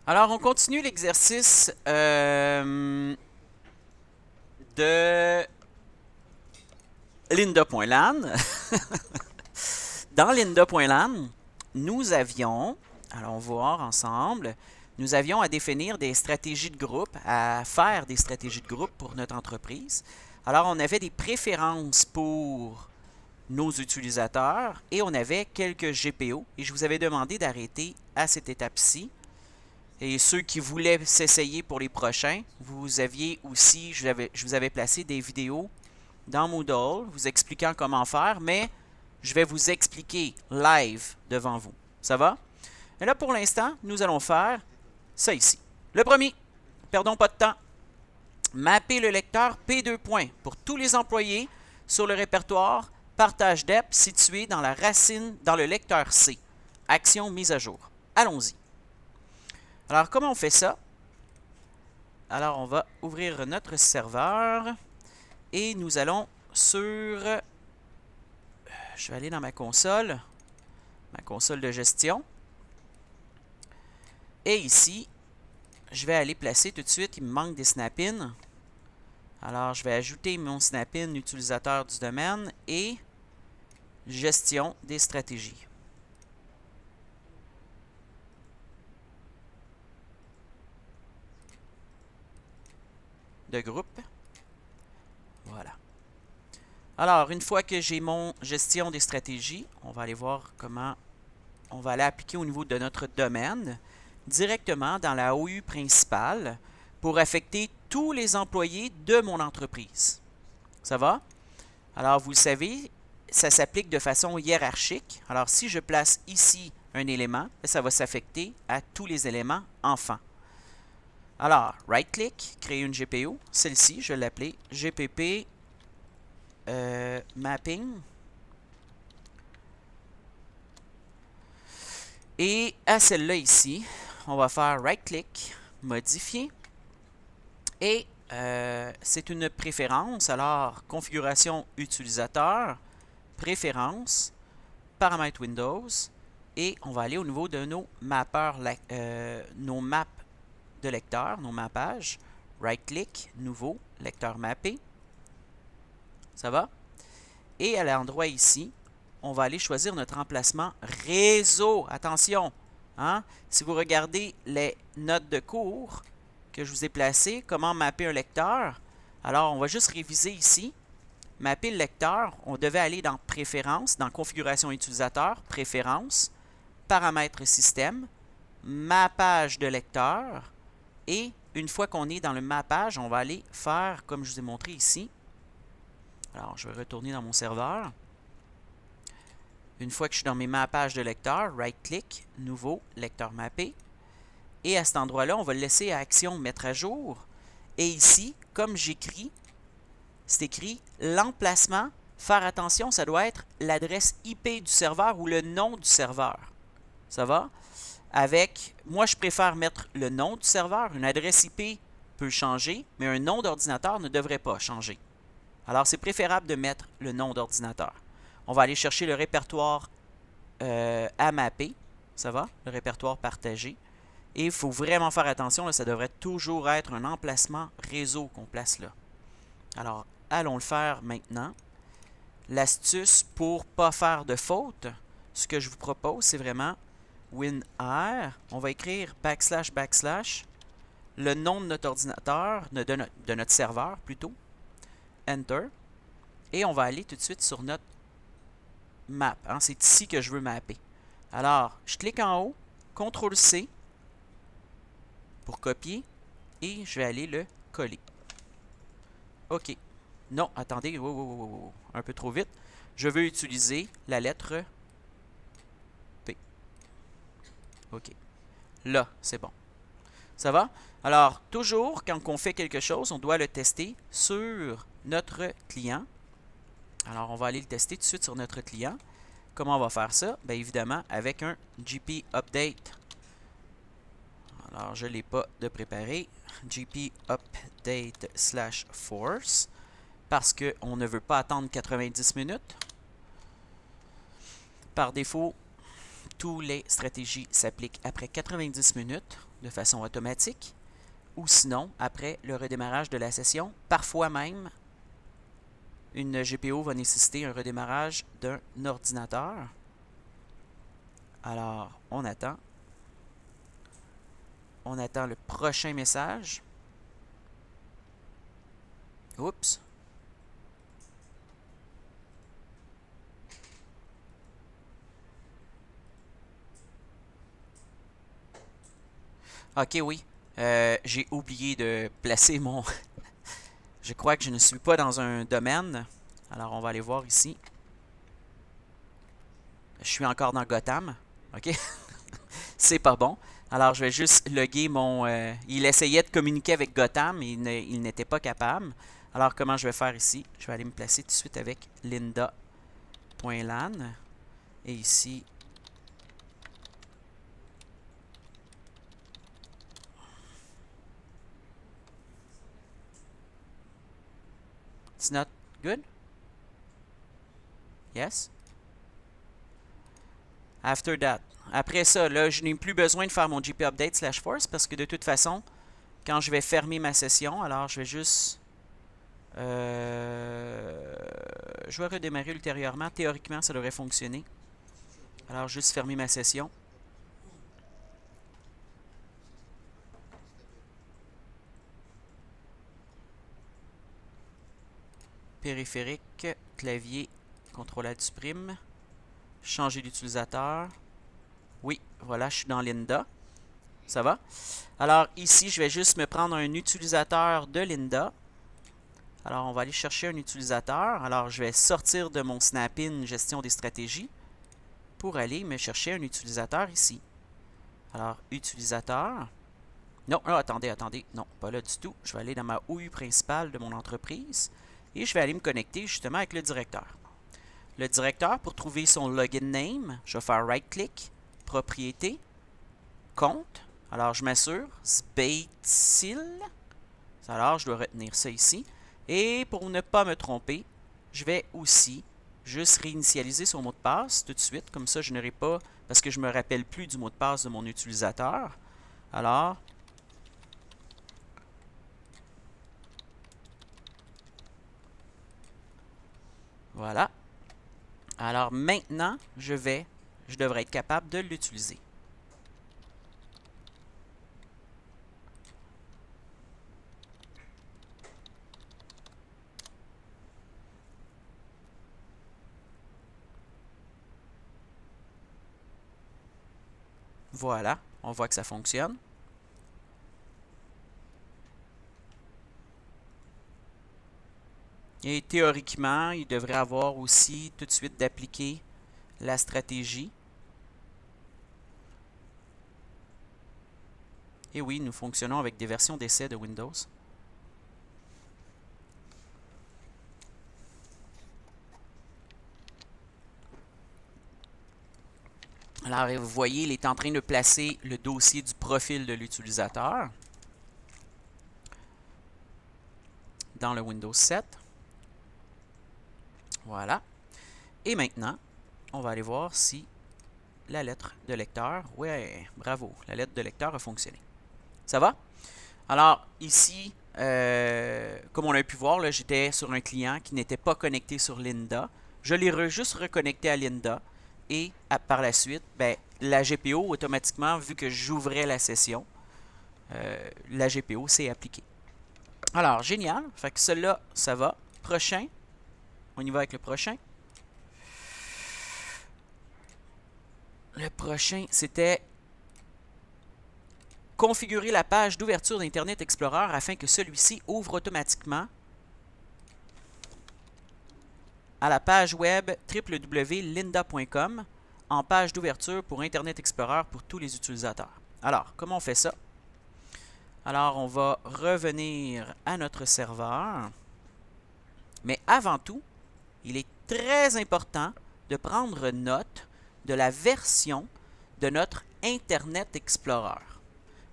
Alors, on continue l'exercice de Lynda.lan. Dans Lynda.lan, nous avions, allons voir ensemble, nous avions à définir des stratégies de groupe, à faire des stratégies de groupe pour notre entreprise. Alors, on avait des préférences pour nos utilisateurs et on avait quelques GPO. Et je vous avais demandé d'arrêter à cette étape-ci. Et ceux qui voulaient s'essayer pour les prochains, vous aviez aussi, je vous avais placé des vidéos dans Moodle vous expliquant comment faire, mais je vais vous expliquer live devant vous. Ça va? Et là, pour l'instant, nous allons faire ça ici. Le premier, perdons pas de temps, mapper le lecteur P2 points pour tous les employés sur le répertoire partage d'EP situé dans la racine, dans le lecteur C. Action mise à jour. Allons-y. Alors, comment on fait ça? Alors, on va ouvrir notre serveur et nous allons sur... Je vais aller dans ma console de gestion. Et ici, je vais aller placer tout de suite, il me manque des snap-in. Alors, je vais ajouter mon snap-in utilisateur du domaine et gestion des stratégies. De groupe. Voilà. Alors, une fois que j'ai mon gestion des stratégies, on va aller voir comment on va aller appliquer au niveau de notre domaine directement dans la OU principale pour affecter tous les employés de mon entreprise. Ça va? Alors, vous le savez, ça s'applique de façon hiérarchique. Alors, si je place ici un élément, ça va s'affecter à tous les éléments enfants. Alors, right-click, créer une GPO. Celle-ci, je vais l'appeler GPP Mapping. Et à celle-là ici, on va faire right-click, modifier. Et c'est une préférence. Alors, configuration utilisateur, préférence, paramètres Windows. Et on va aller au niveau de nos mappeurs, nos maps de lecteurs, nos mappages. Right-click, nouveau, lecteur mappé. Ça va? Et à l'endroit ici, on va aller choisir notre emplacement réseau. Attention, hein? Si vous regardez les notes de cours que je vous ai placées, comment mapper un lecteur, alors on va juste réviser ici. Mapper le lecteur, on devait aller dans Préférences, dans Configuration utilisateur, Préférences, Paramètres système, Mappage de lecteur. Et une fois qu'on est dans le mappage, on va aller faire, comme je vous ai montré ici. Alors, je vais retourner dans mon serveur. Une fois que je suis dans mes mappages de lecteur, right-click, nouveau, lecteur mappé. Et à cet endroit-là, on va le laisser à action mettre à jour. Et ici, comme j'écris, c'est écrit l'emplacement. Faire attention, ça doit être l'adresse IP du serveur ou le nom du serveur. Ça va? Moi, je préfère mettre le nom du serveur. Une adresse IP peut changer, mais un nom d'ordinateur ne devrait pas changer. Alors, c'est préférable de mettre le nom d'ordinateur. On va aller chercher le répertoire à mapper. Ça va? Le répertoire partagé. Et il faut vraiment faire attention, là, ça devrait toujours être un emplacement réseau qu'on place là. Alors, allons le faire maintenant. L'astuce pour ne pas faire de faute, ce que je vous propose, c'est vraiment WinR. On va écrire // le nom de notre ordinateur, de notre serveur plutôt. Enter. Et on va aller tout de suite sur notre map. Hein? C'est ici que je veux mapper. Alors, je clique en haut, CTRL-C pour copier et je vais aller le coller. OK. Non, attendez, un peu trop vite. Je veux utiliser la lettre P. OK. Là, c'est bon. Ça va? Alors, toujours, quand on fait quelque chose, on doit le tester sur notre client. Alors, on va aller le tester tout de suite sur notre client. Comment on va faire ça? Bien évidemment, avec un GP Update. Alors, je ne l'ai pas de préparé. GP Update /force. Parce qu'on ne veut pas attendre 90 minutes. Par défaut, toutes les stratégies s'appliquent après 90 minutes de façon automatique ou sinon après le redémarrage de la session. Parfois même, une GPO va nécessiter un redémarrage d'un ordinateur. Alors, on attend. On attend le prochain message. Oups. Ok, oui. J'ai oublié de placer mon... Je crois que je ne suis pas dans un domaine. Alors, on va aller voir ici. Je suis encore dans Gotham. Ok. C'est pas bon. Alors, je vais juste loguer mon... il essayait de communiquer avec Gotham, mais il n'était pas capable. Alors, comment je vais faire ici? Je vais aller me placer tout de suite avec Lynda.lan. Et ici... It's not good? Yes? After that. Après ça, là, je n'ai plus besoin de faire mon GP update /force parce que de toute façon, quand je vais fermer ma session, alors je vais juste... je vais redémarrer ultérieurement. Théoriquement, ça devrait fonctionner. Alors, juste fermer ma session. Périphérique, clavier, CTRL A du prime. Changer d'utilisateur. Oui, voilà, je suis dans Lynda. Ça va? Alors, ici, je vais juste me prendre un utilisateur de Lynda. Alors, on va aller chercher un utilisateur. Alors, je vais sortir de mon Snap-in gestion des stratégies pour aller me chercher un utilisateur ici. Alors, utilisateur. Non, non, attendez. Non, pas là du tout. Je vais aller dans ma OU principale de mon entreprise et je vais aller me connecter justement avec le directeur. Le directeur, pour trouver son login name, je vais faire right-click, propriété, compte. Alors, je m'assure, Sbeitzil. Alors, je dois retenir ça ici. Et pour ne pas me tromper, je vais aussi juste réinitialiser son mot de passe tout de suite. Comme ça, je n'aurai pas, parce que je ne me rappelle plus du mot de passe de mon utilisateur. Alors, voilà. Alors maintenant, je devrais être capable de l'utiliser. Voilà, on voit que ça fonctionne. Et théoriquement, il devrait avoir aussi tout de suite d'appliquer la stratégie. Et oui, nous fonctionnons avec des versions d'essai de Windows. Alors, vous voyez, il est en train de placer le dossier du profil de l'utilisateur dans le Windows 7. Voilà. Et maintenant, on va aller voir si la lettre de lecteur... Ouais, bravo, la lettre de lecteur a fonctionné. Ça va? Alors, ici, comme on a pu voir, j'étais sur un client qui n'était pas connecté sur Lynda. Je l'ai juste reconnecté à Lynda. Et par la suite, ben, la GPO, automatiquement, vu que j'ouvrais la session, la GPO s'est appliquée. Alors, génial. Fait que celui-là, ça va. Prochain. On y va avec le prochain. Le prochain, c'était configurer la page d'ouverture d'Internet Explorer afin que celui-ci ouvre automatiquement à la page web www.lynda.com en page d'ouverture pour Internet Explorer pour tous les utilisateurs. Alors, comment on fait ça? Alors, on va revenir à notre serveur. Mais avant tout, il est très important de prendre note de la version de notre Internet Explorer.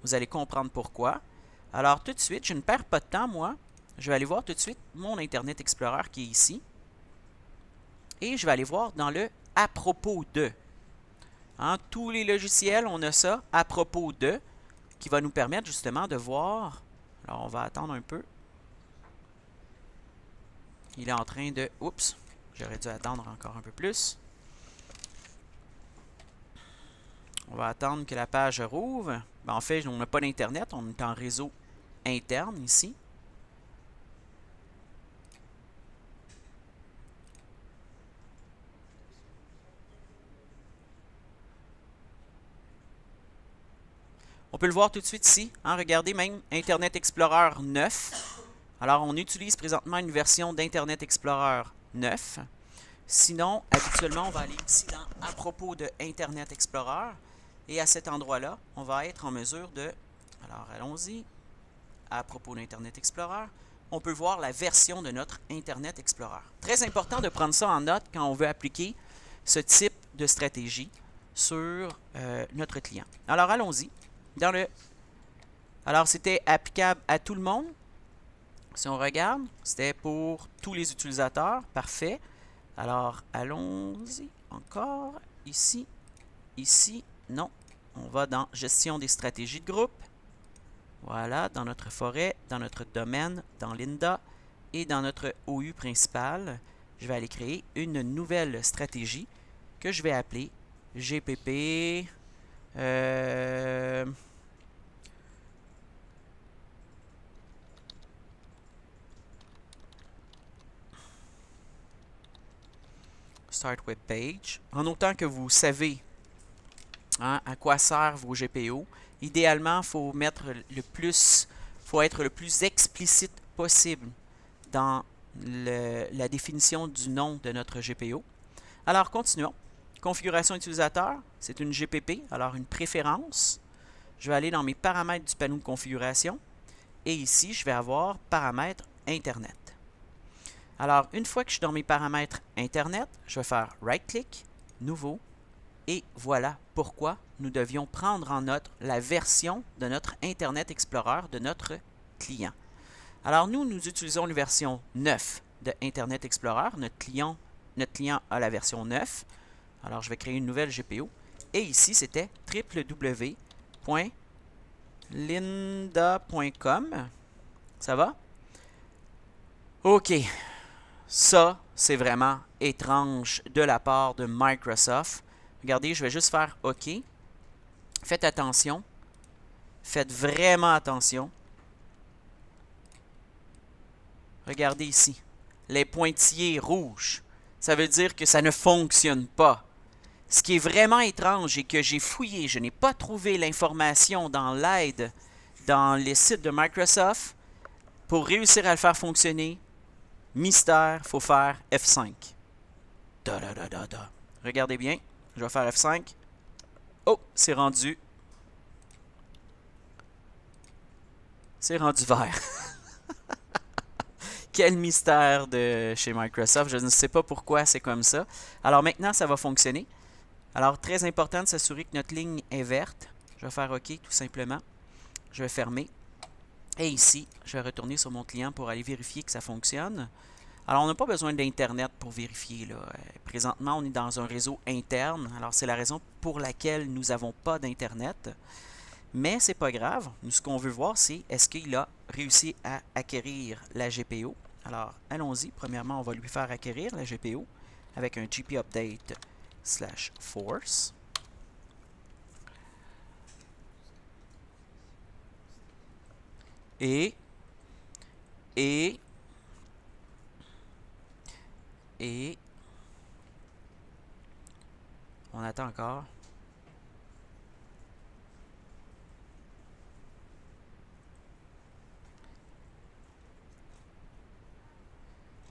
Vous allez comprendre pourquoi. Alors, tout de suite, je ne perds pas de temps, moi. Je vais aller voir tout de suite mon Internet Explorer qui est ici. Et je vais aller voir dans le « À propos de ». Hein, tous les logiciels, on a ça à propos de, qui va nous permettre justement de voir. Alors, on va attendre un peu. Il est en train de... Oups, j'aurais dû attendre encore un peu plus. On va attendre que la page rouvre. Ben, en fait, on n'a pas d'Internet, on est en réseau interne ici. On peut le voir tout de suite ici. Hein, regardez même Internet Explorer 9. Alors, on utilise présentement une version d'Internet Explorer 9. Sinon, habituellement, on va aller ici dans « À propos de Internet Explorer ». Et à cet endroit-là, on va être en mesure de... Alors, allons-y. À propos d'Internet Explorer, on peut voir la version de notre Internet Explorer. Très important de prendre ça en note quand on veut appliquer ce type de stratégie sur notre client. Alors, allons-y. Alors, c'était applicable à tout le monde. Si on regarde, c'était pour tous les utilisateurs. Parfait. Alors, allons-y encore. Ici, ici, non. On va dans Gestion des stratégies de groupe. Voilà, dans notre forêt, dans notre domaine, dans Lynda et dans notre OU principal. Je vais aller créer une nouvelle stratégie que je vais appeler GPP. Start Web Page. En autant que vous savez hein, à quoi servent vos GPO, idéalement, il faut être le plus explicite possible dans la définition du nom de notre GPO. Alors, continuons. Configuration utilisateur, c'est une GPP, alors une préférence. Je vais aller dans mes paramètres du panneau de configuration. Et ici, je vais avoir paramètres Internet. Alors, une fois que je suis dans mes paramètres Internet, je vais faire right-click, nouveau, et voilà pourquoi nous devions prendre en note la version de notre Internet Explorer de notre client. Alors, nous utilisons la version 9 de Internet Explorer. Notre client a la version 9. Alors, je vais créer une nouvelle GPO. Et ici, c'était www.lynda.com. Ça va? OK. Ça, c'est vraiment étrange de la part de Microsoft. Regardez, je vais juste faire OK. Faites attention. Faites vraiment attention. Regardez ici. Les pointillés rouges. Ça veut dire que ça ne fonctionne pas. Ce qui est vraiment étrange et que j'ai fouillé, je n'ai pas trouvé l'information dans l'aide dans les sites de Microsoft. Pour réussir à le faire fonctionner, mystère, il faut faire F5. Regardez bien, je vais faire F5. Oh, c'est rendu. C'est rendu vert. Quel mystère de chez Microsoft. Je ne sais pas pourquoi c'est comme ça. Alors maintenant, ça va fonctionner. Alors, très important de s'assurer que notre ligne est verte. Je vais faire OK tout simplement. Je vais fermer. Et ici, je vais retourner sur mon client pour aller vérifier que ça fonctionne. Alors, on n'a pas besoin d'Internet pour vérifier, là. Présentement, on est dans un réseau interne. Alors, c'est la raison pour laquelle nous n'avons pas d'Internet. Mais c'est pas grave. Nous, ce qu'on veut voir, c'est est-ce qu'il a réussi à acquérir la GPO. Alors, allons-y. Premièrement, on va lui faire acquérir la GPO avec un GP Update /force. Et on attend encore.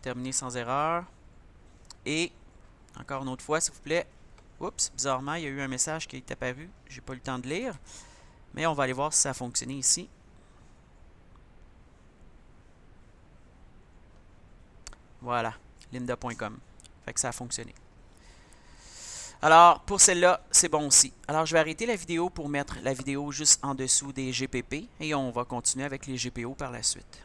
Terminer sans erreur. Et encore une autre fois, s'il vous plaît. Oups, bizarrement, il y a eu un message qui est apparu. J'ai pas eu le temps de lire. Mais on va aller voir si ça a fonctionné ici. Voilà, lynda.com. Fait que ça a fonctionné. Alors, pour celle-là, c'est bon aussi. Alors, je vais arrêter la vidéo pour mettre la vidéo juste en dessous des GPP et on va continuer avec les GPO par la suite.